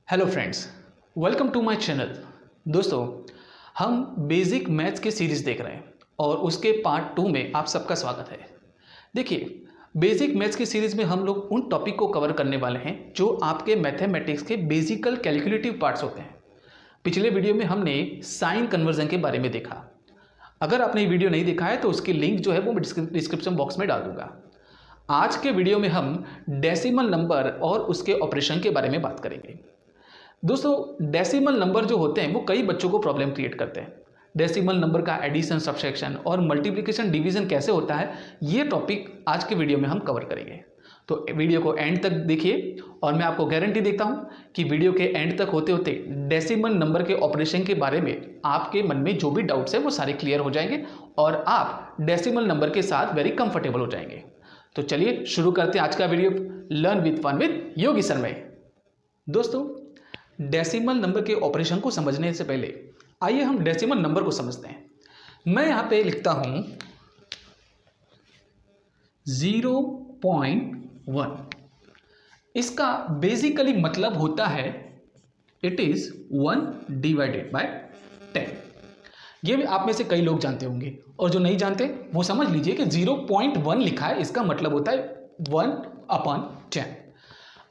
Hello friends, welcome to my channel. दोस्तों, हम basic maths की सीरीज़ देख रहे हैं और उसके पार्ट 2 में आप सबका स्वागत है। देखिए, बेसिक मैथ्स की सीरीज़ में हम लोग उन टॉपिक को कवर करने वाले हैं जो आपके मैथमेटिक्स के बेसिकल कैलकुलेटिव पार्ट्स होते हैं। पिछले वीडियो में हमने साइन कन्वर्जन के बारे में देखा। अगर आपने ये वीडियो नहीं देखा है तो उसकी लिंक जो है वो मैं डिस्क्रिप्शन बॉक्स में डाल दूंगा। आज के वीडियो में हम डेसिमल नंबर और उसके ऑपरेशन के बारे में बात करेंगे। दोस्तों, डेसिमल नंबर जो होते हैं वो कई बच्चों को प्रॉब्लम क्रिएट करते हैं। डेसिमल नंबर का एडिशन, सब्सट्रैक्शन और मल्टीप्लिकेशन, डिवीजन कैसे होता है, ये टॉपिक आज के वीडियो में हम कवर करेंगे। तो वीडियो को एंड तक देखिए और मैं आपको गारंटी देता हूँ कि वीडियो के एंड तक होते होते डेसिमल नंबर के ऑपरेशन के बारे में आपके मन में जो भी डाउट्स है वो सारे क्लियर हो जाएंगे और आप डेसिमल नंबर के साथ वेरी कंफर्टेबल हो जाएंगे। तो चलिए शुरू करते हैं आज का video learn with fun with Yogi Sharma. दोस्तों, डेसिमल नंबर के ऑपरेशन को समझने से पहले आइए हम डेसिमल नंबर को समझते हैं। मैं यहां पे लिखता हूं 0.1। इसका बेसिकली मतलब होता है इट इज 1 डिवाइडेड बाय 10। ये आप में से कई लोग जानते होंगे और जो नहीं जानते वो समझ लीजिए कि 0.1 लिखा है, इसका मतलब होता है 1/10।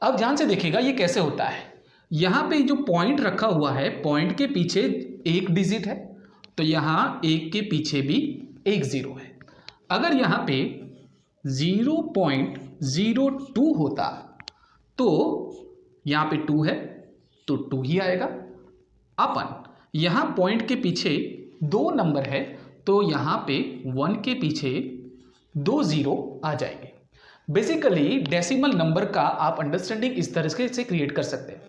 अब ध्यान से देखिएगा ये कैसे होता है। यहां पे जो पॉइंट रखा हुआ है, पॉइंट के पीछे एक डिजिट है, तो यहां एक के पीछे भी एक जीरो है। अगर यहां पे 0.02 होता तो यहां पे 2 है तो 2 ही आएगा। अपन यहां पॉइंट के पीछे 2 नंबर है तो यहां पे 1 के पीछे 2 जीरो आ जाएंगे। बेसिकली डेसिमल नंबर का आप अंडरस्टैंडिंग इस तरह से क्रिएट कर सकते हैं।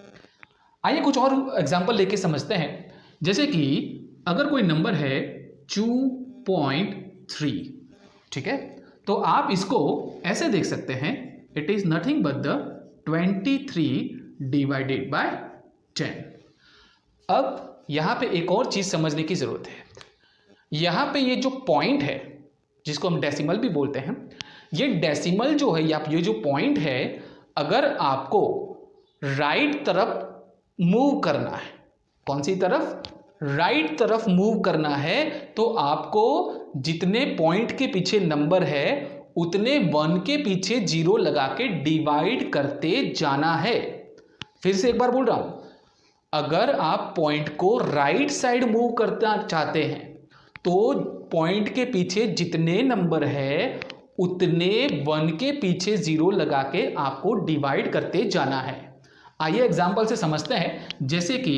आइए कुछ और एग्जाम्पल लेके समझते हैं। जैसे कि अगर कोई नंबर है 2.3, ठीक है, तो आप इसको ऐसे देख सकते हैं, it is nothing but the 23 divided by 10। अब यहां पे एक और चीज समझने की जरूरत है। यहां पे ये जो पॉइंट है जिसको हम डेसिमल भी बोलते हैं, ये डेसिमल जो है या ये जो पॉइंट है, अगर आपको राइट तरफ मूव करना है, कौन सी तरफ? राइट तरफ मूव करना है, तो आपको जितने पॉइंट के पीछे नंबर है उतने 1 के पीछे जीरो लगा के डिवाइड करते जाना है। फिर से एक बार बोल रहा हूं, अगर आप पॉइंट को राइट साइड मूव करना चाहते हैं तो पॉइंट के पीछे जितने नंबर है उतने 1 के पीछे जीरो लगा के आपको डिवाइड करते जाना है। आइए एग्जाम्पल से समझते हैं। जैसे कि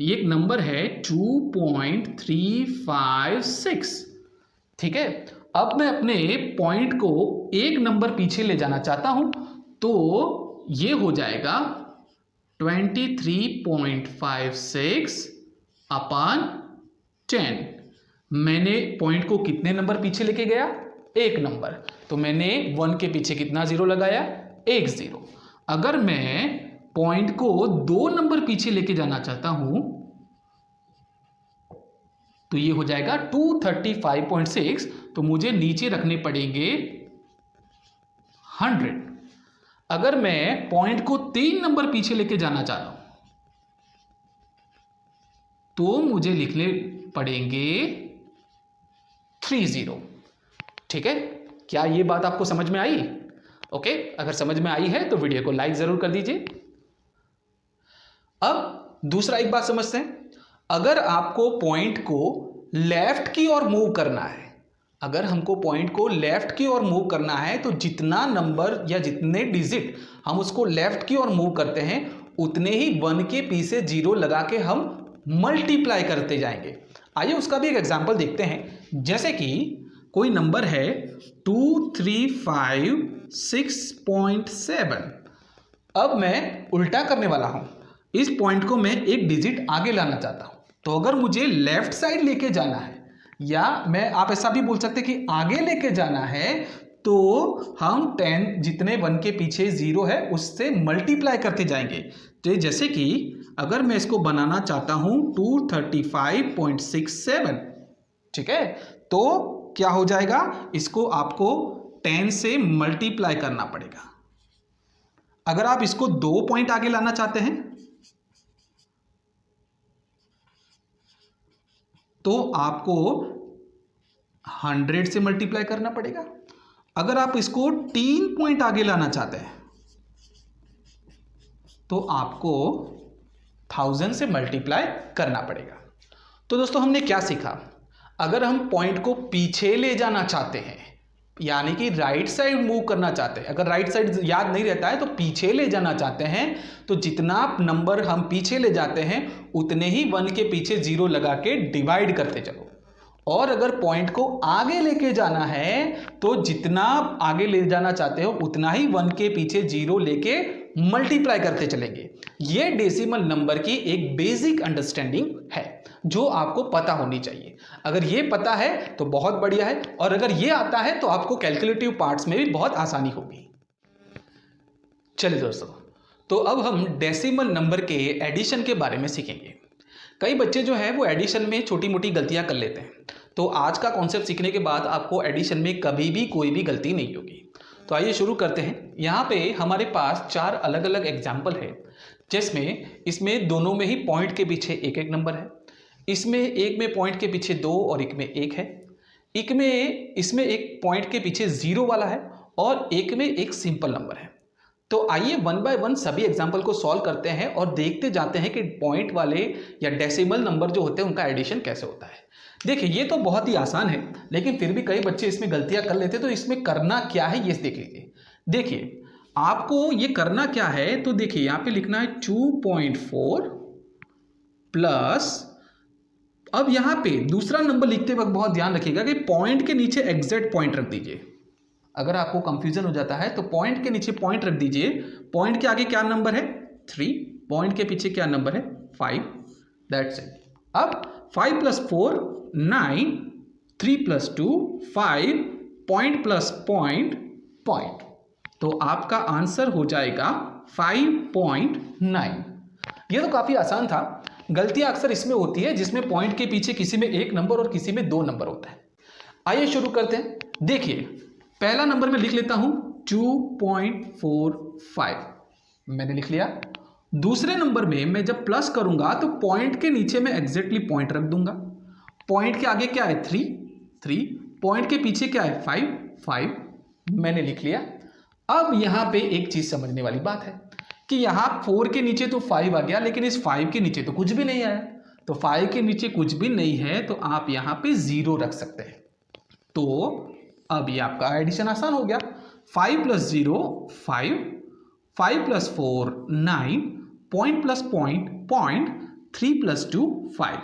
एक नंबर है 2.356, ठीक है। अब मैं अपने पॉइंट को एक नंबर पीछे ले जाना चाहता हूं तो ये हो जाएगा 23.56 अपॉन 10। मैंने पॉइंट को कितने नंबर पीछे लेके गया? एक नंबर, तो मैंने 1 के पीछे कितना जीरो लगाया? एक जीरो। अगर मैं पॉइंट को 2 नंबर पीछे लेके जाना चाहता हूं तो ये हो जाएगा 235.6, तो मुझे नीचे रखने पड़ेंगे 100। अगर मैं पॉइंट को 3 नंबर पीछे लेके जाना चाहता हूं तो मुझे लिखने पड़ेंगे 30। ठीक है, क्या ये बात आपको समझ में आई? ओके, अगर समझ में आई है तो वीडियो को लाइक जरूर कर दीजिए। अब दूसरा एक बात समझते हैं। अगर आपको पॉइंट को लेफ्ट की ओर मूव करना है, अगर हमको पॉइंट को लेफ्ट की ओर मूव करना है तो जितना नंबर या जितने डिजिट हम उसको लेफ्ट की ओर मूव करते हैं उतने ही 1 के पीछे जीरो लगा के हम मल्टीप्लाई करते जाएंगे। आइए उसका भी एक एग्जांपल देखते हैं। जैसे कि कोई नंबर है 2356.7। अब मैं उल्टा करने वाला हूं, इस पॉइंट को मैं एक डिजिट आगे लाना चाहता हूं, तो अगर मुझे लेफ्ट साइड लेके जाना है या आप ऐसा भी बोल सकते हैं कि आगे लेके जाना है, तो हम 10 जितने 1 के पीछे जीरो है उससे मल्टीप्लाई करते जाएंगे। तो जैसे कि अगर मैं इसको बनाना चाहता हूं 235.67, ठीक है, तो क्या हो जाएगा? इसको आपको 10 से मल्टीप्लाई करना पड़ेगा। अगर आप इसको 2 पॉइंट आगे लाना चाहते हैं तो आपको 100 से मल्टीप्लाई करना पड़ेगा। अगर आप इसको 3 पॉइंट आगे लाना चाहते हैं तो आपको 1000 से मल्टीप्लाई करना पड़ेगा। तो दोस्तों हमने क्या सीखा, अगर हम पॉइंट को पीछे ले जाना चाहते हैं यानी कि राइट साइड मूव करना चाहते हैं, अगर राइट साइड याद नहीं रहता है तो पीछे ले जाना चाहते हैं, तो जितना नंबर हम पीछे ले जाते हैं उतने ही 1 के पीछे 0 लगा के डिवाइड करते चलो। और अगर पॉइंट को आगे लेके जाना है तो जितना आगे ले जाना चाहते हो उतना ही 1 के पीछे 0 लेके मल्टीप्लाई करते चलेंगे। यह डेसिमल नंबर की एक बेसिक अंडरस्टैंडिंग है जो आपको पता होनी चाहिए। अगर ये पता है तो बहुत बढ़िया है, और अगर ये आता है तो आपको कैलकुलेटिव पार्ट्स में भी बहुत आसानी होगी। चलिए दोस्तों, तो अब हम डेसिमल नंबर के एडिशन के बारे में सीखेंगे। कई बच्चे जो है वो एडिशन में छोटी मोटी गलतियां कर लेते हैं, तो आज का कॉन्सेप्ट सीखने के बाद आपको एडिशन में कभी भी कोई भी गलती नहीं होगी। तो आइए शुरू करते हैं। यहाँ पे हमारे पास 4 अलग अलग एग्जाम्पल है, जिसमें इसमें दोनों में ही पॉइंट के पीछे एक एक नंबर है, इसमें एक में पॉइंट के पीछे 2 और एक में 1 है, इसमें एक पॉइंट के पीछे 0 वाला है और एक में एक सिंपल नंबर है। तो आइए 1 बाय 1 सभी एग्जाम्पल को सॉल्व करते हैं और देखते जाते हैं कि पॉइंट वाले या डेसिमल नंबर जो होते हैं उनका एडिशन कैसे होता है। देखिए ये तो बहुत ही आसान है, लेकिन फिर भी कई बच्चे इसमें गलतियां कर लेते हैं, तो इसमें करना क्या है ये देख लीजिए। देखिए आपको ये करना क्या है, तो देखिए यहाँ पे लिखना है 2.4 प्लस, अब यहाँ पे दूसरा नंबर लिखते वक्त बहुत ध्यान रखिएगा कि पॉइंट के नीचे एग्जैक्ट पॉइंट रख दीजिए। अगर आपको कंफ्यूजन हो जाता है तो पॉइंट के नीचे पॉइंट रख दीजिए। पॉइंट के आगे क्या नंबर है 3, पॉइंट के पीछे क्या नंबर है 5, दैट्स इट। अब 5 + 4 9, 3 + 2 5, पॉइंट प्लस पॉइंट पॉइंट, तो आपका आंसर हो जाएगा 5.9। ये तो काफी आसान था। गलतियां अक्सर इसमें होती है जिसमें पॉइंट के पीछे किसी में एक नंबर और किसी में 2 नंबर होता है। आइए शुरू करते हैं। देखिए पहला नंबर मैं लिख लेता हूं 2.45, मैंने लिख लिया। दूसरे नंबर में मैं जब प्लस करूंगा तो पॉइंट के नीचे मैं एग्जैक्टली पॉइंट रख दूंगा। पॉइंट के आगे क्या है 3, पॉइंट के पीछे क्या है 5, मैंने लिख लिया। अब यहां पे एक चीज समझने वाली बात है कि यहां 4 के नीचे तो 5 आ गया, लेकिन इस 5 के नीचे तो कुछ भी नहीं आया। तो 5 के नीचे कुछ भी नहीं है तो आप यहां पे 0 रख सकते हैं। तो अब ये आपका एडिशन आसान हो गया। 5 + 0 5, 5 + 4 9, पॉइंट प्लस पॉइंट पॉइंट, 3 + 2 5,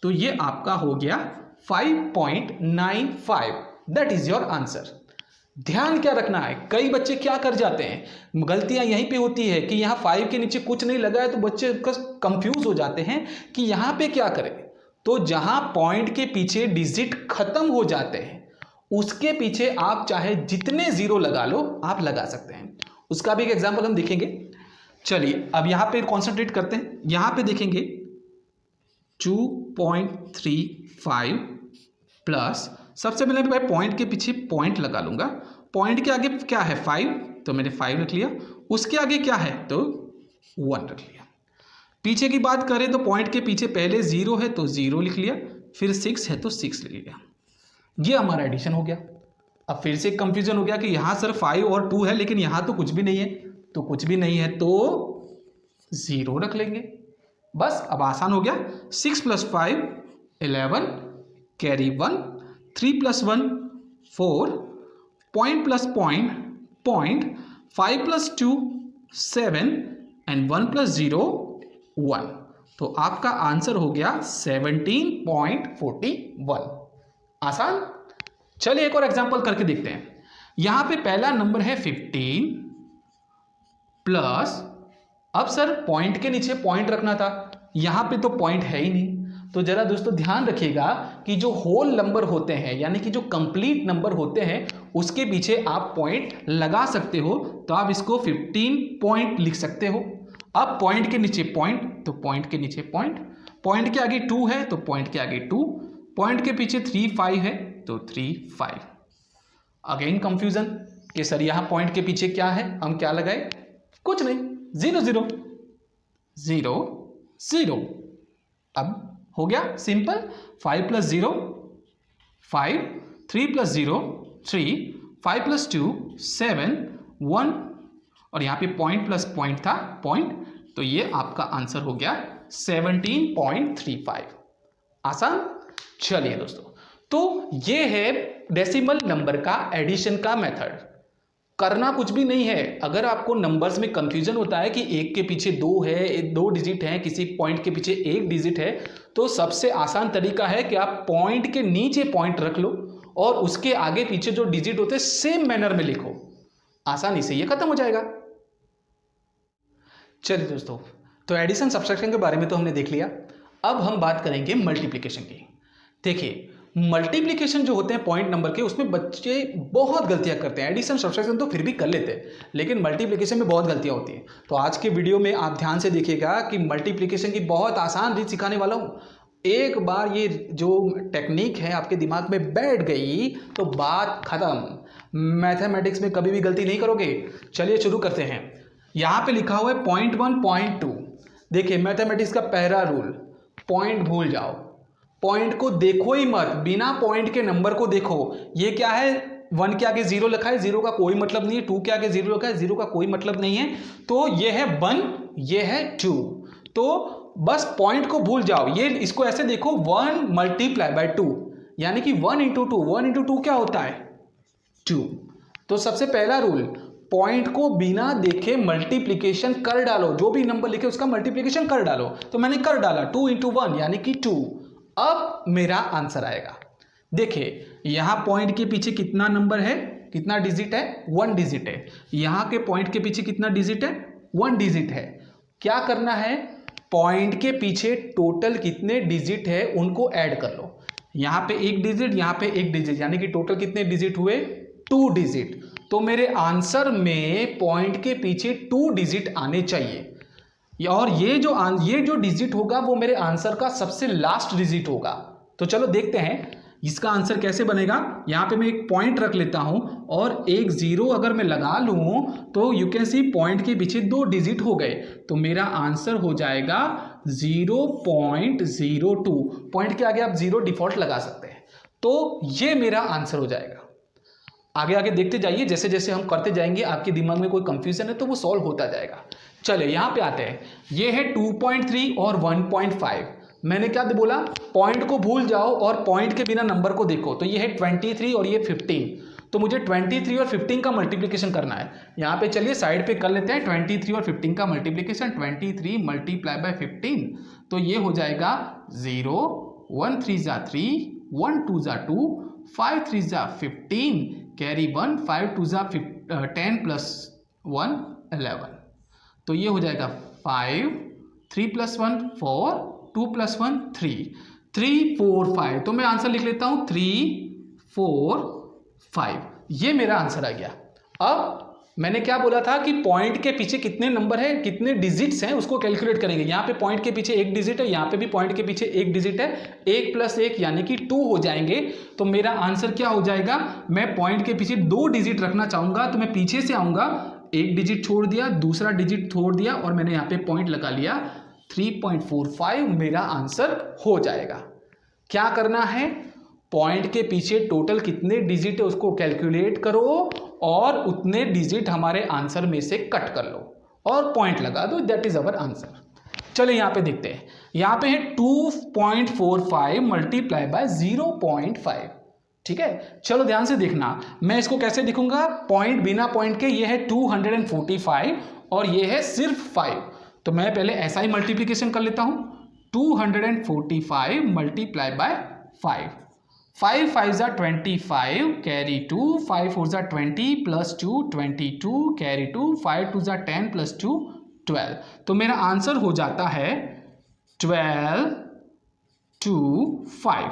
तो ये आपका हो गया 5.95। That is your answer. ध्यान क्या रखना है, कई बच्चे क्या कर जाते हैं, गलतियां यहीं पे होती है कि यहाँ 5 के नीचे कुछ नहीं लगा है तो बच्चे कंफ्यूज हो जाते हैं कि यहाँ पे क्या करें। तो जहां पॉइंट के पीछे डिजिट खत्म हो जाते हैं उसके पीछे आप चाहे जितने 0 लगा लो आप लगा सकते हैं। उसका भी एक एग्जाम्पल हम देखेंगे। चलिए अब यहां पे कॉन्सेंट्रेट करते हैं। यहां पे देखेंगे 2.35 प्लस, सबसे पहले मैं पॉइंट के पीछे पॉइंट लगा लूंगा। पॉइंट के आगे क्या है 5, तो मैंने 5 रख लिया। उसके आगे क्या है तो 1 रख लिया। पीछे की बात करें तो पॉइंट के पीछे पहले 0 है तो 0 लिख लिया, फिर 6 है तो 6 लिख लिया। ये हमारा एडिशन हो गया। अब फिर से कंफ्यूजन हो गया कि यहां सिर्फ 5 और 2 है लेकिन यहां तो कुछ भी नहीं है, तो कुछ भी नहीं है तो 0 रख लेंगे। बस अब आसान हो गया। 6 + 5 11, carry 1, 3 + 1 4, point plus point point, 5 + 2 7 and 1 + 0 1, तो आपका आंसर हो गया 17.41। आसान। चलिए एक और एग्जांपल करके देखते हैं। यहां पे पहला नंबर है 15 प्लस, अब सर पॉइंट के नीचे पॉइंट रखना था, यहां पे तो पॉइंट है ही नहीं। तो जरा दोस्तों ध्यान रखिएगा कि जो होल नंबर होते हैं यानी कि जो कंप्लीट नंबर होते हैं उसके पीछे आप पॉइंट लगा सकते हो। तो आप इसको 15 पॉइंट लिख सकते हो। अब पॉइंट के नीचे पॉइंट तो पॉइंट के नीचे पॉइंट, पॉइंट के आगे 2 है तो पॉइंट के आगे 2, पॉइंट के पीछे 3 5 है तो 3 5। अगेन कंफ्यूजन कि सर यहां पॉइंट के पीछे क्या है, हम क्या लगाए, कुछ नहीं, 0 0 0 0। अब हो गया सिंपल। 5 प्लस 0 5, 3 प्लस 0 3, 5 प्लस 2 7 1 और यहाँ पे पॉइंट प्लस पॉइंट था पॉइंट, तो ये आपका आंसर हो गया 17.35। आसान। चलिए दोस्तों, तो ये है डेसिमल नंबर का एडिशन का मेथड। करना कुछ भी नहीं है। अगर आपको नंबर्स में कंफ्यूजन होता है कि एक के पीछे दो है, दो डिजिट है, किसी पॉइंट के पीछे एक डिजिट है, तो सबसे आसान तरीका है कि आप पॉइंट के नीचे पॉइंट रख लो और उसके आगे पीछे जो डिजिट होते हैं सेम मैनर में लिखो, आसानी से ये खत्म हो जाएगा। चलिए दोस्तों, तो एडिशन सब्ट्रैक्शन के बारे में तो हमने देख लिया। अब हम बात करेंगे मल्टीप्लिकेशन की। देखिए, मल्टीप्लिकेशन जो होते हैं पॉइंट नंबर के, उसमें बच्चे बहुत गलतियां करते हैं। एडिशन सब्ट्रैक्शन तो फिर भी कर लेते हैं, लेकिन मल्टीप्लिकेशन में बहुत गलतियां होती हैं। तो आज के वीडियो में आप ध्यान से देखिएगा कि मल्टीप्लिकेशन की बहुत आसान रीत सिखाने वाला हूँ। एक बार ये जो टेक्निक है आपके दिमाग में बैठ गई तो बात खत्म। मैथमेटिक्स में कभी भी गलती नहीं करोगे। चलिए शुरू करते हैं। यहाँ पे लिखा हुआ है पॉइंट 1 पॉइंट 2। देखिए, मैथमेटिक्स का पहला रूल, पॉइंट भूल जाओ, पॉइंट को देखो ही मत, बिना पॉइंट के नंबर को देखो। ये क्या है, 1 के आगे 0 लिखा है, 0 का कोई मतलब नहीं है। 2 के आगे 0 लिखा है, 0 का कोई मतलब नहीं है। तो ये है 1, ये है 2। तो बस पॉइंट को भूल जाओ। ये इसको ऐसे देखो, 1 मल्टीप्लाई बाय 2, यानी कि 1 इंटू 2। 1 इंटू 2 क्या होता है, 2। तो सबसे पहला रूल, पॉइंट को बिना देखे मल्टीप्लिकेशन कर डालो। जो भी नंबर लिखे उसका मल्टीप्लिकेशन कर डालो। तो मैंने कर डाला, 2 इंटू 1 यानी कि 2। अब मेरा आंसर आएगा। देखिए, यहां पॉइंट के पीछे कितना नंबर है, कितना डिजिट है, 1 डिजिट है। यहां के पॉइंट के पीछे कितना डिजिट है, 1 डिजिट है। क्या करना है, पॉइंट के पीछे टोटल कितने डिजिट है उनको ऐड कर लो। यहां पे एक डिजिट, यहां पे एक डिजिट, यानी कि टोटल कितने डिजिट हुए, 2 डिजिट। तो मेरे आंसर में पॉइंट के पीछे 2 डिजिट आने चाहिए, और ये जो डिजिट होगा वो मेरे आंसर का सबसे लास्ट डिजिट होगा। तो चलो देखते हैं इसका आंसर कैसे बनेगा। यहाँ पे मैं एक पॉइंट रख लेता हूँ और एक 0 अगर मैं लगा लूँ तो यू कैन सी पॉइंट के पीछे 2 डिजिट हो गए। तो मेरा आंसर हो जाएगा 0.02। पॉइंट के आगे आप 0 डिफॉल्ट लगा सकते हैं। तो ये मेरा आंसर हो जाएगा। आगे आगे देखते जाइए, जैसे जैसे हम करते जाएंगे आपके दिमाग में कोई कंफ्यूजन है तो वो सॉल्व होता जाएगा। चलिए यहाँ पे आते हैं। ये है 2.3 और 1.5। मैंने क्या बोला, पॉइंट को भूल जाओ और पॉइंट के बिना नंबर को देखो। तो ये है 23 और ये 15। तो मुझे 23 और 15 का मल्टीप्लिकेशन करना है। यहाँ पे चलिए साइड पे कर लेते हैं 23 और 15 का मल्टीप्लिकेशन। 23 मल्टीप्लाई बाय 15, तो ये हो जाएगा 0, 1 3 जा 3, 1 2 जा 2, 5 3 जा 15, कैरी 1, 5 2 जा 10 प्लस 1 11। तो ये हो जाएगा 5, 3 प्लस 1 4, 2 प्लस 1 3, 3 4 5। तो मैं आंसर लिख लेता हूँ 3 4 5। ये मेरा आंसर आ गया। अब मैंने क्या बोला था कि पॉइंट के पीछे कितने नंबर है, कितने डिजिट्स हैं, उसको कैलकुलेट करेंगे। यहाँ पे पॉइंट के पीछे एक डिजिट है, यहाँ पे भी पॉइंट के पीछे एक डिजिट है। 1 प्लस 1 यानी कि 2 हो जाएंगे। तो मेरा आंसर क्या हो जाएगा, मैं पॉइंट के पीछे 2 डिजिट रखना चाहूंगा तो मैं पीछे से आऊंगा, एक डिजिट छोड़ दिया, दूसरा डिजिट छोड़ दिया और मैंने यहाँ पे पॉइंट लगा लिया। 3.45 मेरा आंसर हो जाएगा। क्या करना है, पॉइंट के पीछे टोटल कितने डिजिट है उसको कैलकुलेट करो और उतने डिजिट हमारे आंसर में से कट कर लो और पॉइंट लगा दो। That is our answer. चलिए यहाँ पे देखते हैं। यहाँ पे है 2.45 मल्टीप्लाई बाय 0.5। ठीक है, चलो ध्यान से देखना। मैं इसको कैसे लिखूंगा, पॉइंट बिना पॉइंट के। ये है 245 और ये है सिर्फ 5। तो मैं पहले ऐसा ही मल्टीप्लिकेशन कर लेता हूं। 245 मल्टीप्लाई बाय 5, 5 5 जा 25, कैरी 2, 5 4 जा 20 प्लस 2 22, कैरी 2, 5 2 जा 10 प्लस 2 12। तो मेरा आंसर हो जाता है 12 2 5।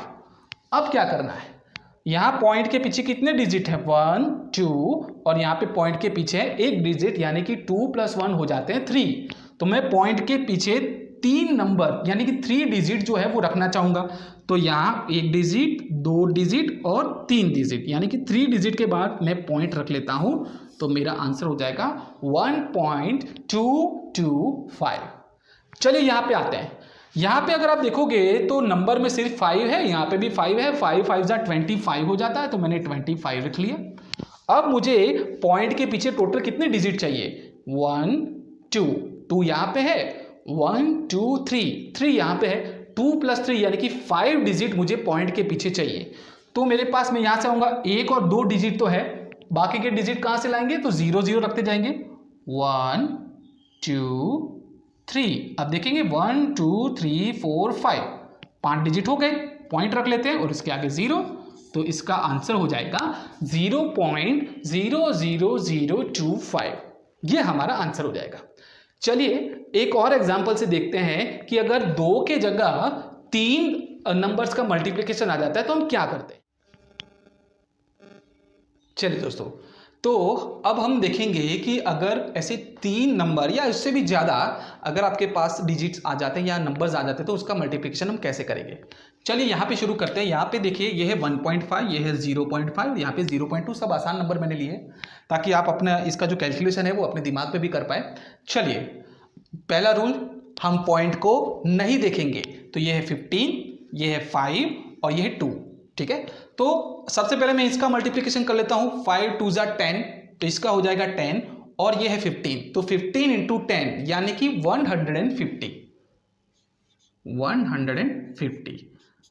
अब क्या करना है, यहाँ पॉइंट के पीछे कितने डिजिट है, 1 2, और यहाँ पे पॉइंट के पीछे एक डिजिट यानी कि 2 प्लस 1 हो जाते हैं 3। तो मैं पॉइंट के पीछे 3 नंबर यानी कि 3 डिजिट जो है वो रखना चाहूंगा। तो यहाँ एक डिजिट, 2 डिजिट और 3 डिजिट, यानी कि 3 डिजिट के बाद मैं पॉइंट रख लेता हूं। तो मेरा आंसर हो जाएगा 1.225। चलिए यहाँ पे आते हैं। यहाँ पे अगर आप देखोगे तो नंबर में सिर्फ 5 है, यहाँ पे भी 5 है, 5 5 जा 25 हो जाता है, तो मैंने 25 रख लिया। अब मुझे पॉइंट के पीछे टोटल कितने डिजिट चाहिए? 1 2 2 यहाँ पे है, 1 2 3 3 यहाँ पे है, 2 + 3 यानी कि 5 डिजिट मुझे पॉइंट के पीछे चाहिए। तो मेरे पास में यहाँ से आऊँगा, 1 और 2 डिजिट तो है, बाकी के डिजिट कहाँ से लाएंगे? तो 0 0 रखते जाएंगे, 1 2 3। अब देखेंगे 1 2 3 4 5, 5 डिजिट हो गए, पॉइंट रख लेते हैं और इसके आगे 0, तो इसका आंसर हो जाएगा 0.00025। ये हमारा आंसर हो जाएगा। चलिए एक और एग्जांपल से देखते हैं कि अगर 2 के जगह 3 नंबर्स का मल्टीप्लिकेशन आ जाता है तो हम क्या करते हैं। चलिए दोस्तों, तो अब हम देखेंगे कि अगर ऐसे 3 नंबर या उससे भी ज़्यादा अगर आपके पास डिजिट्स आ जाते हैं या नंबर्स आ जाते हैं तो उसका मल्टीप्लिकेशन हम कैसे करेंगे। चलिए यहाँ पे शुरू करते हैं। यहाँ पे देखिए ये है 1.5, ये है 0.5, यहाँ पे 0.2, सब आसान नंबर मैंने लिए ताकि आप अपना इसका जो कैलकुलेशन है वो अपने दिमाग पे भी कर पाए। चलिए पहला रूल, हम पॉइंट को नहीं देखेंगे, तो ये है 15, ये है 5 और ये है 2, ठीक है। तो सबसे पहले मैं इसका मल्टीप्लिकेशन कर लेता हूं, 5 2 जा 10, तो इसका हो जाएगा 10 और ये है 15, तो 15 × 10 यानी कि 150।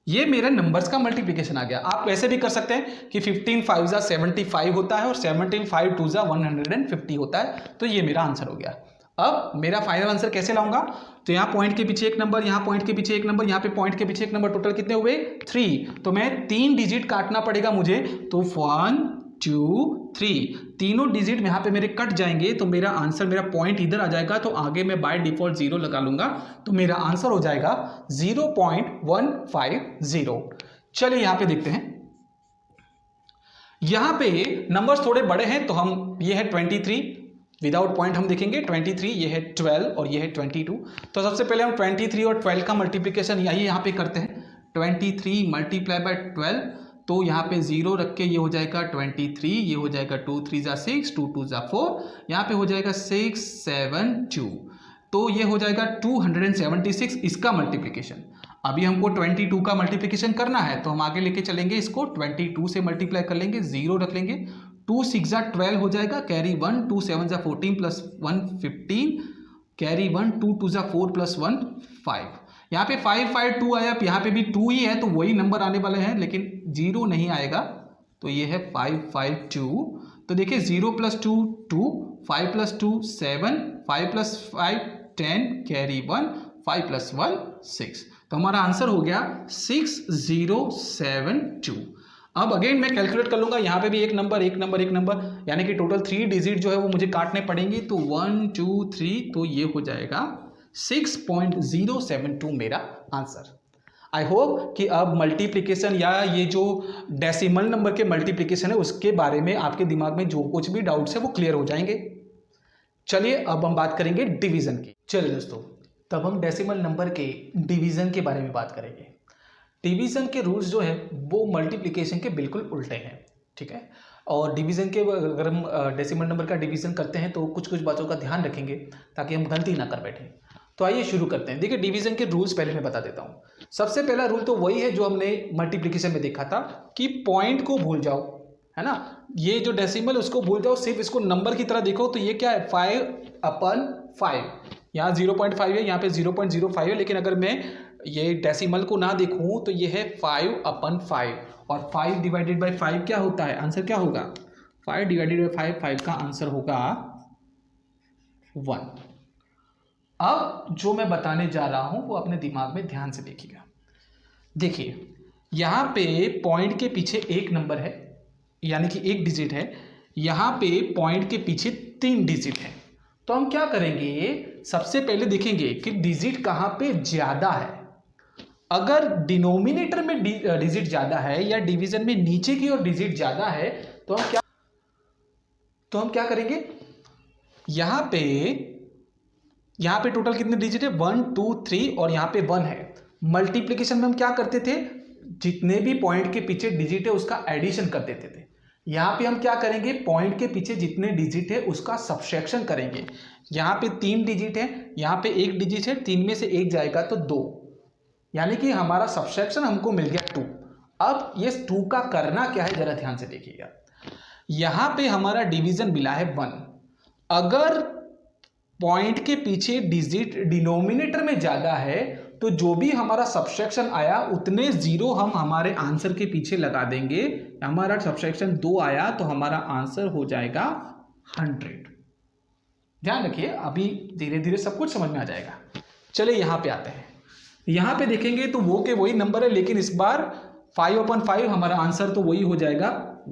ये मेरा नंबर्स का मल्टीप्लिकेशन आ गया। आप वैसे भी कर सकते हैं कि 15 5 जा 75 होता है और 17 5 2 जा 150 होता है, तो ये मेरा आंसर हो गया। अब मेरा फाइनल आंसर कैसे लाऊंगा? तो यहाँ पॉइंट के पीछे एक नंबर, यहाँ पॉइंट के पीछे एक नंबर, यहाँ पे पॉइंट के पीछे एक नंबर, टोटल कितने हुए? 3। तो मैं 3 डिजिट काटना पड़ेगा मुझे, तो 1 2 3 तीनों डिजिट यहाँ पे मेरे कट जाएंगे, तो मेरा आंसर, मेरा पॉइंट इधर आ जाएगा, तो आगे मैं बाय डिफॉल्ट 0 लगा लूंगा, तो मेरा आंसर हो जाएगा 0.150। चलिए यहाँ पे देखते हैं। यहाँ पे नंबर्स थोड़े बड़े हैं, तो हम, ये है 23, विदाउट पॉइंट हम देखेंगे 23, ये है 12 और ये है 22। तो सबसे पहले हम 23 और 12 का मल्टीप्लिकेशन यही यहाँ पे करते हैं। 23 × 12, तो यहाँ पे 0 रख के ये हो जाएगा 23, ये हो जाएगा 2 3 जा 6, 2 2 जा 4, यहाँ पे हो जाएगा 6 7 2, तो ये हो जाएगा 276 इसका मल्टीप्लिकेशन। अभी हमको 22 का मल्टीप्लिकेशन करना है, तो हम आगे लेके चलेंगे, इसको 22 से मल्टीप्लाई कर लेंगे, 0 रख लेंगे, 2 6 जा 12 हो जाएगा, कैरी 1, 2 7 जा 14 + 1 15, कैरी 1, 2 2 जा 4 + 1 5। यहाँ पे 5 5 2 आया, यहाँ पे भी 2 ही है, तो वही नंबर आने वाले हैं, लेकिन 0 नहीं आएगा, तो ये है 5 5 2। तो देखिए 0 + 2 2, 5 + 2 7, 5 + 5 10, कैरी 1, 5 + 1 6, तो हमारा आंसर हो गया 6072। अब अगेन मैं कैलकुलेट कर लूंगा, यहाँ पे भी एक नंबर एक नंबर एक नंबर, यानी कि टोटल 3 डिजिट जो है वो मुझे काटने पड़ेंगे, तो 1 2 3, तो ये हो जाएगा 6.072 मेरा आंसर। आई होप कि अब मल्टीप्लिकेशन या ये जो डेसिमल नंबर के मल्टीप्लिकेशन है उसके बारे में आपके दिमाग में जो कुछ भी डाउट्स है वो क्लियर हो जाएंगे। चलिए अब हम बात करेंगे डिवीजन की। चलिए दोस्तों, तब हम डेसिमल नंबर के डिवीजन के बारे में बात करेंगे। डिवीजन के रूल्स जो है वो मल्टीप्लिकेशन के बिल्कुल उल्टे हैं, ठीक है। और डिवीजन के, अगर हम डेसिमल नंबर का डिवीजन करते हैं तो कुछ कुछ बातों का ध्यान रखेंगे ताकि हम गलती ना कर बैठें। तो आइए शुरू करते हैं। देखिए डिवीजन के रूल्स पहले मैं बता देता हूँ। सबसे पहला रूल तो वही है जो हमने मल्टीप्लिकेशन में देखा था कि पॉइंट को भूल जाओ, है ना। ये जो डेसिमल उसको भूल जाओ, सिर्फ इसको नंबर की तरह देखो। तो ये क्या है, 5/5। यहाँ 0.5 है, यहाँ पे 0.05 है, लेकिन अगर मैं ये डेसिमल को ना देखूं तो ये है 5/5, और 5 डिवाइडेड बाई 5 क्या होता है, आंसर क्या होगा? 5 डिवाइडेड बाई 5, 5 का आंसर होगा 1। अब जो मैं बताने जा रहा हूं वो अपने दिमाग में ध्यान से देखिएगा। देखिए यहाँ पे पॉइंट के पीछे एक नंबर है, यानी कि एक डिजिट है, यहाँ पे पॉइंट के पीछे 3 डिजिट है। तो हम क्या करेंगे, सबसे पहले देखेंगे कि डिजिट कहाँ पे ज़्यादा है। अगर डिनोमिनेटर में डिजिट ज़्यादा है या डिवीजन में नीचे की ओर डिजिट ज़्यादा है तो हम क्या करेंगे, यहाँ पे टोटल कितने डिजिट है, 1 2 3 और यहाँ पे 1 है। मल्टीप्लिकेशन में हम क्या करते थे, जितने भी पॉइंट के पीछे डिजिट है उसका एडिशन कर देते थे। यहाँ पे हम क्या करेंगे, पॉइंट के पीछे जितने डिजिट है उसका सब्सट्रैक्शन करेंगे। यहाँ पे 3 डिजिट है, यहाँ पे 1 डिजिट है, 3 में से 1 जाएगा तो 2, यानी कि हमारा सब्सट्रैक्शन हमको मिल गया 2। अब ये 2 का करना क्या है जरा ध्यान से देखिएगा। यहां पे हमारा डिवीजन मिला है 1। अगर पॉइंट के पीछे डिजिट डिनोमिनेटर में ज्यादा है तो जो भी हमारा सब्सट्रैक्शन आया उतने जीरो हम हमारे आंसर के पीछे लगा देंगे। हमारा सब्सट्रैक्शन 2 आया तो हमारा आंसर हो जाएगा 100। ध्यान रखिए, अभी धीरे धीरे सब कुछ समझ में आ जाएगा। चलिए यहां पे आते हैं। यहां पे देखेंगे तो वो के वही नंबर है, लेकिन इस बार 5/5 हमारा आंसर तो वही हो जाएगा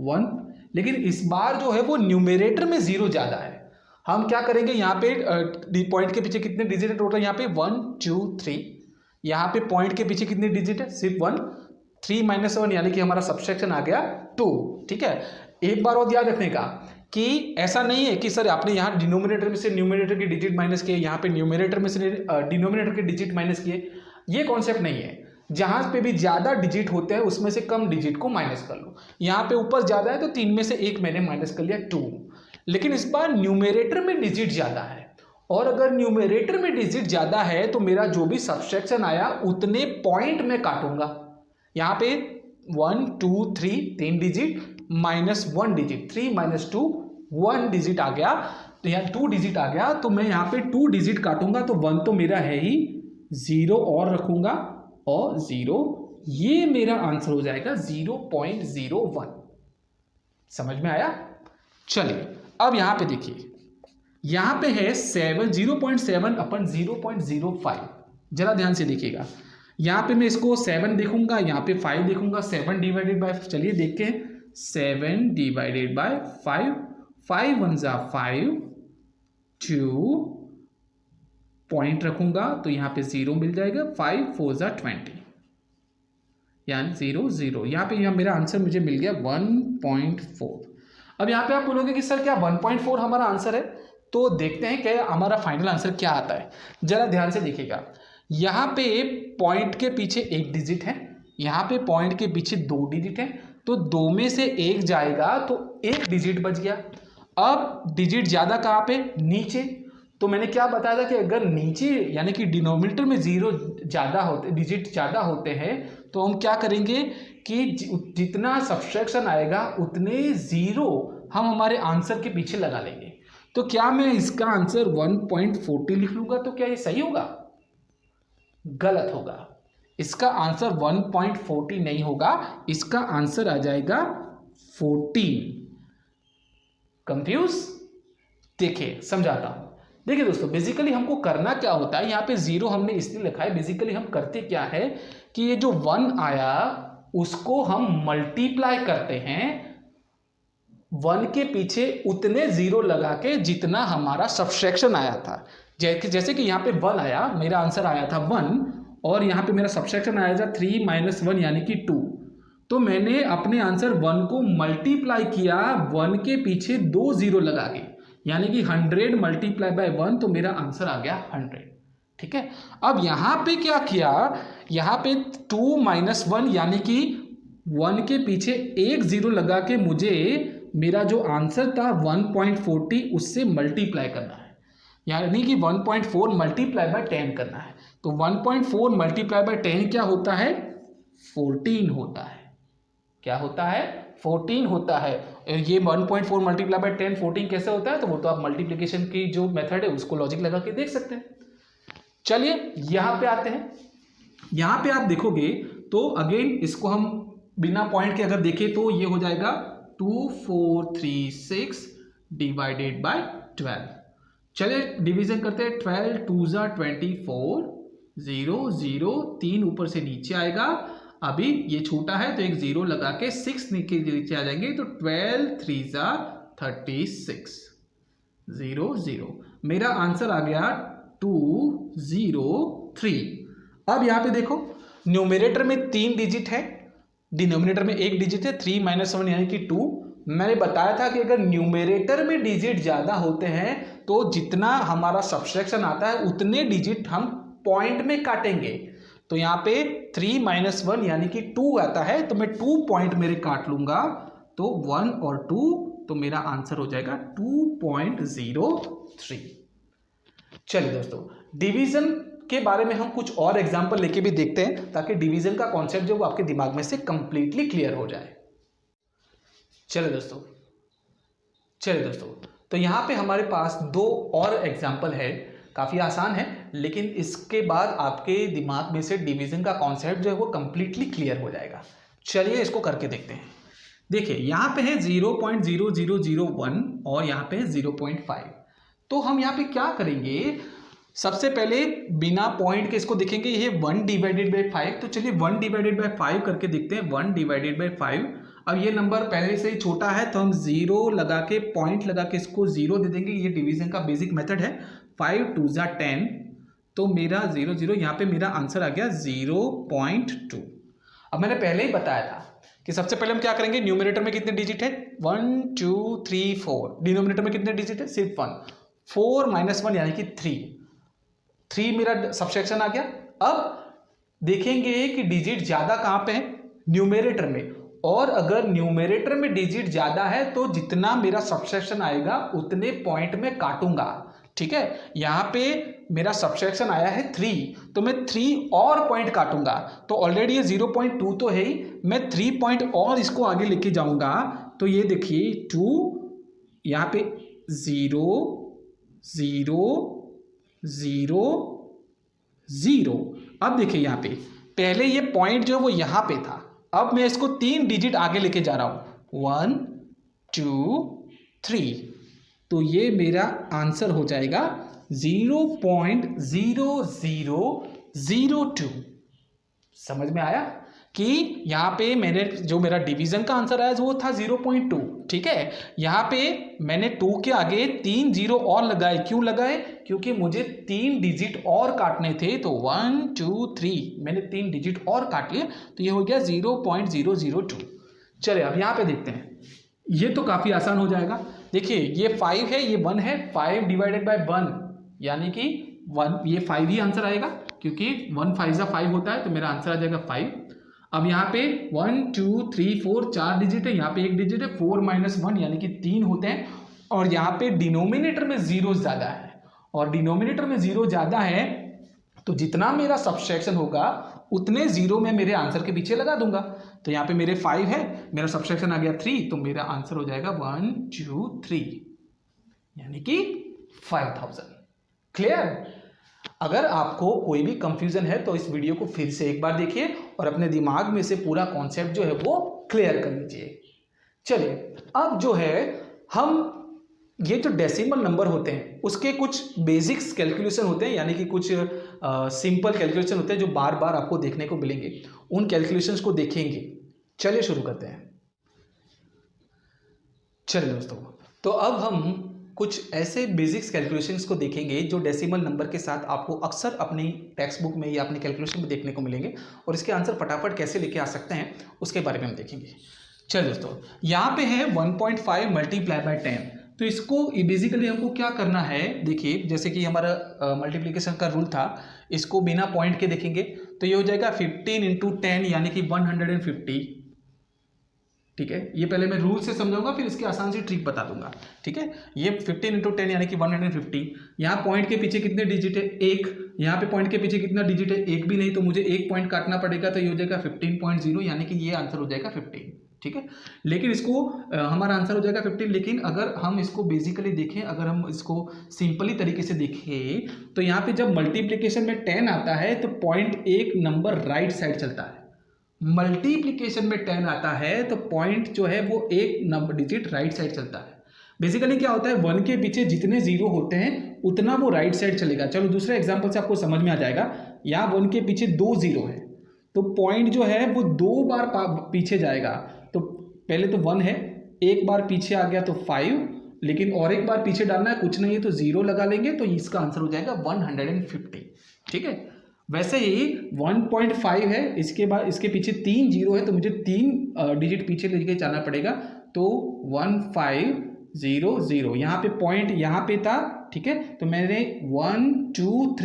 1। लेकिन इस बार जो है वो न्यूमरेटर में 0 ज्यादा है। हम क्या करेंगे, यहाँ पे पॉइंट के पीछे कितने डिजिट है टोटल, यहाँ पे 1 2 3। यहाँ पे पॉइंट के पीछे कितने डिजिट है, सिर्फ 1। 3 - 1 यानी कि हमारा सब्सट्रैक्शन आ गया 2। ठीक है, एक बार और याद रखने का कि ऐसा नहीं है कि सर आपने यहाँ डिनोमिनेटर में से न्यूमरेटर के डिजिट माइनस किए, यहाँ पे न्यूमरेटर में से डिनोमिनेटर के डिजिट माइनस किए। ये कॉन्सेप्ट नहीं है। जहां पे भी ज्यादा डिजिट होते हैं उसमें से कम डिजिट को माइनस कर लो। यहाँ पे ऊपर ज्यादा है तो 3 में से 1 मैंने माइनस कर लिया 2। लेकिन इस बार न्यूमरेटर में डिजिट ज्यादा है, और अगर न्यूमरेटर में डिजिट ज्यादा है तो मेरा जो भी सब्सट्रैक्शन आया उतने पॉइंट में काटूंगा। यहाँ पे 1 2 3 3 डिजिट माइनस 1 डिजिट, 3 - 2 1 डिजिट आ गया, तो यहाँ 2 डिजिट आ गया, तो मैं यहाँ पे 2 डिजिट काटूंगा तो 1 तो मेरा है ही, 0 और रखूंगा और 0, ये मेरा आंसर हो जाएगा 0.01। समझ में आया? चलिए अब यहां पे देखिए, यहां पे है 0.7/0.05। जरा ध्यान से देखिएगा, यहां पे मैं इसको 7 देखूंगा, यहां पे 5 देखूंगा। 7 डिवाइडेड बाय, चलिए देखते हैं, 7 डिवाइडेड बाय 5, 5 1 जा 5, 2 पॉइंट रखूंगा तो यहां पे 0 मिल जाएगा, 5 4 जा 20, यानी 0 0। यहां पे मेरा आंसर मुझे मिल गया 1.4। अब यहाँ पे आप बोलोगे कि सर क्या 1.4 हमारा आंसर है? तो देखते हैं कि हमारा फाइनल आंसर क्या आता है। जरा ध्यान से देखिएगा, यहाँ पे पॉइंट के पीछे 1 डिजिट है, यहाँ पे पॉइंट के पीछे 2 डिजिट है, तो 2 में से 1 जाएगा तो 1 डिजिट बच गया। अब डिजिट ज्यादा कहाँ पे, नीचे। तो मैंने क्या बताया था कि अगर नीचे यानी कि डिनोमिनेटर में 0 ज्यादा होते, डिजिट ज्यादा होते हैं, तो हम क्या करेंगे कि जितना सब्सट्रैक्शन आएगा उतने 0 हम हमारे आंसर के पीछे लगा लेंगे। तो क्या मैं इसका आंसर 1.40 लिख लूंगा तो क्या ये सही होगा? गलत होगा। इसका आंसर 1.40 नहीं होगा, इसका आंसर आ जाएगा 14। कंफ्यूज? देखिए समझाता हूं। देखिए दोस्तों, बेसिकली हमको करना क्या होता है, यहाँ पे 0 हमने इसलिए लिखा है, बेसिकली हम करते क्या है कि ये जो 1 आया उसको हम मल्टीप्लाई करते हैं 1 के पीछे उतने 0 लगा के जितना हमारा सब्सट्रैक्शन आया था। जैसे कि यहाँ पे 1 आया, मेरा आंसर आया था 1, और यहाँ पे मेरा सब्सट्रैक्शन आया था 3 - 1 यानी कि 2। तो मैंने अपने आंसर 1 को मल्टीप्लाई किया 1 के पीछे 2 0 लगा के, यानी कि 100 मल्टीप्लाई बाय 1, तो मेरा आंसर आ गया 100। ठीक है, अब यहां पे क्या किया, यहां पे 2 - 1 यानी कि 1 के पीछे 1 0 लगा के मुझे मेरा जो आंसर था 1.40 उससे मल्टीप्लाई करना है, यानी कि 1.4 मल्टीप्लाई बाय 10 करना है। तो 1.4 मल्टीप्लाई बाय 10 क्या होता है, 14 होता है। क्या होता है, 14 होता है। ये 1.4 मल्टीप्लाई बाय 10 14 कैसे होता है, तो वो तो आप मल्टीप्लिकेशन की जो मेथड है उसको लॉजिक लगा के देख सकते हैं। चलिए यहां पे आते हैं। यहां पे आप देखोगे तो अगेन इसको हम बिना पॉइंट के अगर देखें तो ये हो जाएगा 2436 डिवाइडेड बाय 12। चलिए डिवीजन करते हैं, 12 2 जा 24, 0 0 3 ऊपर से नीचे आएगा। अभी ये छोटा है तो एक 0 लगा के 6 नीचे आ जाएंगे, तो 12 3 जा 36, 0 0। मेरा आंसर आ गया 203। अब यहां पे देखो, न्यूमरेटर में 3 डिजिट है, डिनोमिनेटर में 1 डिजिट है, 3 - 1 यानी कि 2। मैंने बताया था कि अगर न्यूमरेटर में डिजिट ज्यादा होते हैं तो जितना हमारा सब्सट्रैक्शन आता है उतने डिजिट हम पॉइंट में काटेंगे। तो यहाँ पे 3 - 1 यानी कि 2 आता है, तो मैं 2 पॉइंट मेरे काट लूंगा, तो 1 और 2, तो मेरा आंसर हो जाएगा 2.03। चलिए दोस्तों, डिवीजन के बारे में हम कुछ और एग्जाम्पल लेके भी देखते हैं ताकि डिवीजन का कॉन्सेप्ट जो वो आपके दिमाग में से कंप्लीटली क्लियर हो जाए। चलिए दोस्तों, तो यहाँ पे हमारे पास दो और एग्जाम्पल है, काफ़ी आसान है, लेकिन इसके बाद आपके दिमाग में से डिवीजन का कॉन्सेप्ट जो है वो कंप्लीटली क्लियर हो जाएगा। चलिए इसको करके देखते हैं। देखिए यहाँ पे है 0.0001 और यहाँ पे है 0.5। तो हम यहाँ पे क्या करेंगे, सबसे पहले बिना पॉइंट के इसको देखेंगे, ये 1 डिवाइडेड बाई 5। तो चलिए 1 डिवाइडेड बाई 5 करके देखते हैं। 1 डिवाइडेड बाई 5, अब ये नंबर पहले से ही छोटा है तो हम 0 लगा के, पॉइंट लगा के इसको 0 दे देंगे। ये डिवीजन का बेसिक मेथड है। 5 2 जा 10, तो मेरा 0 0, यहाँ पे मेरा आंसर आ गया 0.2। अब मैंने पहले ही बताया था कि सबसे पहले हम क्या करेंगे, न्यूमरेटर में कितने डिजिट है, 1 2 3 4, डिनोमिनेटर में कितने डिजिट है, सिर्फ 1। 4 - 1 यानी कि 3 मेरा सब्ट्रैक्शन आ गया। अब देखेंगे कि डिजिट ज्यादा कहां पे है, न्यूमरेटर में, और अगर न्यूमरेटर में डिजिट ज्यादा है तो जितना मेरा सब्ट्रैक्शन आएगा उतने पॉइंट में काटूंगा। ठीक है, यहां पे मेरा सब्ट्रैक्शन आया है 3, तो मैं 3 और पॉइंट काटूंगा। तो ऑलरेडी ये 0.2 तो है ही, मैं 3 पॉइंट और इसको आगे लेके जाऊंगा। तो ये देखिए 2, यहाँ पे 0 0 0 0। अब देखिए यहाँ पे पहले ये पॉइंट जो है वो यहाँ पे था, अब मैं इसको 3 डिजिट आगे लेके जा रहा हूं, 1 2 3। तो ये मेरा आंसर हो जाएगा 0.0002। समझ में आया कि यहाँ पे मैंने जो मेरा डिवीजन का आंसर आया वो था 0.2। ठीक है, यहाँ पे मैंने 2 के आगे 3 0 और लगाए। क्यों लगाए, क्योंकि मुझे 3 डिजिट और काटने थे। तो 1 2 3 मैंने 3 डिजिट और काट लिए, तो ये हो गया 0.002। चलिए अब यहाँ पे देखते हैं, ये तो काफी आसान हो जाएगा। देखिए ये 5 है, ये 1 है, 5 डिवाइडेड बाय 1 यानी कि 1, ये 5 ही आंसर आएगा क्योंकि 1 5 जा 5 होता है, तो मेरा आंसर आ जाएगा 5। अब यहाँ पे 1 2 3 4 4 डिजिट है, यहाँ पे 1 डिजिट है, 4 - 1 यानी कि 3 होते हैं। और यहाँ पे डिनोमिनेटर में 0 ज्यादा है, और डिनोमिनेटर में 0 ज्यादा है तो जितना मेरा सब्ट्रैक्शन होगा उतने 0 में मेरे आंसर के पीछे लगा दूंगा। तो यहाँ पे मेरे 5 है, मेरा सब्ट्रैक्शन आ गया 3, तो मेरा आंसर हो जाएगा 1 2 3 यानी कि 5000। क्लियर? अगर आपको कोई भी कंफ्यूजन है तो इस वीडियो को फिर से एक बार देखिए और अपने दिमाग में से पूरा कॉन्सेप्ट जो है वो क्लियर कर लीजिए। चलिए अब जो है हम ये जो डेसिमल नंबर होते हैं उसके कुछ बेसिक्स कैलकुलेशन होते हैं, यानी कि कुछ सिंपल कैलकुलेशन होते हैं जो बार बार आपको देखने को मिलेंगे, उन कैलकुलेशंस को देखेंगे। चलिए शुरू करते हैं। चलिए दोस्तों, तो अब हम कुछ ऐसे बेसिक्स कैलकुलेशंस को देखेंगे जो डेसिमल नंबर के साथ आपको अक्सर अपनी टेक्स्ट बुक में या अपनी कैलकुलेशन में देखने को मिलेंगे, और इसके आंसर फटाफट कैसे लेके आ सकते हैं उसके बारे में हम देखेंगे। चलिए दोस्तों, यहाँ पे है 1.5 मल्टीप्लाई बाय 10। तो इसको बेसिकली हमको क्या करना है, देखिए जैसे कि हमारा मल्टीप्लिकेशन का रूल था, इसको बिना पॉइंट के देखेंगे तो ये हो जाएगा 15 × 10 यानी कि 150। ठीक है, ये पहले मैं रूल से समझाऊंगा फिर इसकी आसान सी ट्रिक बता दूंगा। ठीक है, ये 15 × 10 यानी कि 150। यहाँ पॉइंट के पीछे कितने डिजिट है, 1। यहाँ पे पॉइंट के पीछे कितना डिजिट है, 1 भी नहीं, तो मुझे 1 पॉइंट काटना पड़ेगा, तो ये हो जाएगा 15.0 यानी कि ये आंसर हो जाएगा 15। ठीक है, लेकिन इसको हमारा आंसर हो जाएगा 15। लेकिन अगर हम इसको बेसिकली देखें, अगर हम इसको सिंपली तरीके से देखें तो यहाँ पे जब मल्टीप्लिकेशन में 10 आता है तो पॉइंट एक नंबर राइट साइड चलता है। मल्टीप्लिकेशन में 10 आता है तो पॉइंट जो है वो एक नंबर डिजिट राइट साइड चलता है। बेसिकली क्या होता है, 1 के पीछे जितने 0 होते हैं उतना वो राइट साइड चलेगा। चलो दूसरे एग्जांपल से आपको समझ में आ जाएगा। यहाँ 1 के पीछे 2 0 है तो पॉइंट जो है वो 2 बार पीछे जाएगा। तो पहले तो 1 है, एक बार पीछे आ गया तो 5, लेकिन और एक बार पीछे डालना है, कुछ नहीं है तो 0 लगा लेंगे, तो इसका आंसर हो जाएगा 150। ठीक है, वैसे ही 1.5 है, इसके बाद इसके पीछे 3 0 है तो मुझे 3 डिजिट पीछे लेके जाना पड़ेगा, तो 1500। यहाँ पे पॉइंट यहाँ पे था। ठीक है, तो मैंने 1 2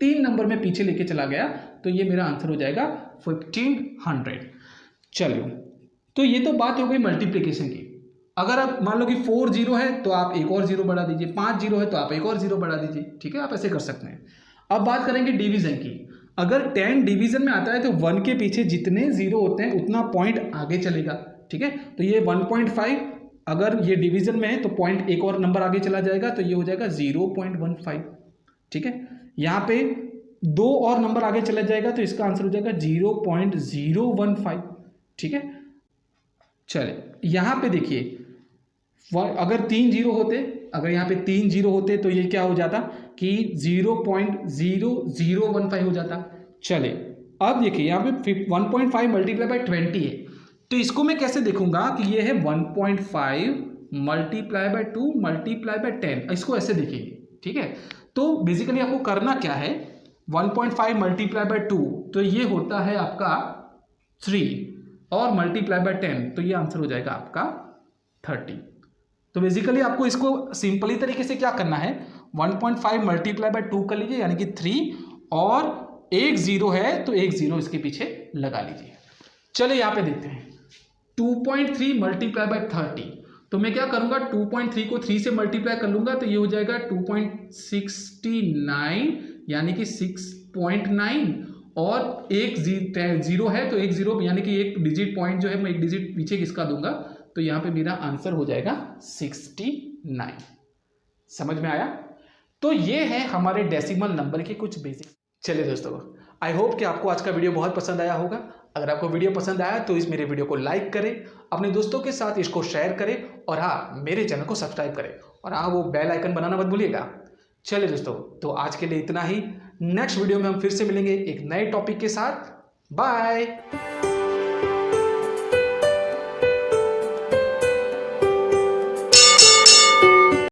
3 नंबर में पीछे लेके चला गया, तो ये मेरा आंसर हो जाएगा 1500। चलो, तो ये तो बात हो गई मल्टीप्लिकेशन की। अगर आप मान लो कि 4 0 है तो आप एक और 0 बढ़ा दीजिए, 5 0 है तो आप एक और 0 बढ़ा दीजिए। ठीक है, आप ऐसे कर सकते हैं। अब बात करेंगे डिवीजन की। अगर 10 डिवीजन में आता है तो 1 के पीछे जितने जीरो होते हैं उतना पॉइंट आगे चलेगा, ठीक है। तो ये 1.5, अगर ये डिवीजन में है तो पॉइंट एक और नंबर आगे चला जाएगा, तो ये हो जाएगा 0.15, ठीक है। यहाँ पे 2 और नंबर आगे चला जाएगा तो इसका आंसर हो जाएगा 0.015, ठीक है। चले यहाँ पे देखिए, अगर 3 जीरो होते, अगर यहाँ पे 3 जीरो होते तो ये क्या हो जाता कि 0.0015 हो जाता। चले अब देखिए यहाँ पे 1.5 मल्टीप्लाई बाय 20 है, तो इसको मैं कैसे देखूंगा कि ये है 1.5 मल्टीप्लाई बाय 2 मल्टीप्लाई बाय 10, इसको ऐसे देखेंगे, ठीक है। तो बेसिकली आपको करना क्या है, 1.5 मल्टीप्लाई बाय 2 तो ये होता है आपका 3, और मल्टीप्लाई बाय 10 तो ये आंसर हो जाएगा आपका 30। तो बेसिकली आपको इसको सिंपली तरीके से क्या करना है, 1.5 मल्टीप्लाई बाय 2 कर लीजिए यानी कि 3, और एक जीरो है तो एक जीरो इसके पीछे लगा लीजिए। चलिए यहाँ पे देखते हैं 2.3 मल्टीप्लाई बाय 30, तो मैं क्या करूंगा 2.3 को 3 से मल्टीप्लाई कर लूंगा तो ये हो जाएगा 2.69 यानी कि 6.9, और एक जीरो है तो एक जीरो यानी कि एक डिजिट पॉइंट जो है मैं एक डिजिट पीछे किसका दूंगा, तो यहाँ पे मेरा आंसर हो जाएगा 69। समझ में आया। तो ये है हमारे डेसिमल नंबर के कुछ बेसिक। चलिए दोस्तों, आई होप कि आपको आज का वीडियो बहुत पसंद आया होगा। अगर आपको वीडियो पसंद आया तो इस मेरे वीडियो को लाइक करें, अपने दोस्तों के साथ इसको शेयर करें, और हाँ मेरे चैनल को सब्सक्राइब करें, और हाँ वो बेल आइकन बनाना मत भूलिएगा। चलिए दोस्तों, तो आज के लिए इतना ही। नेक्स्ट वीडियो में हम फिर से मिलेंगे एक नए टॉपिक के साथ। बाय।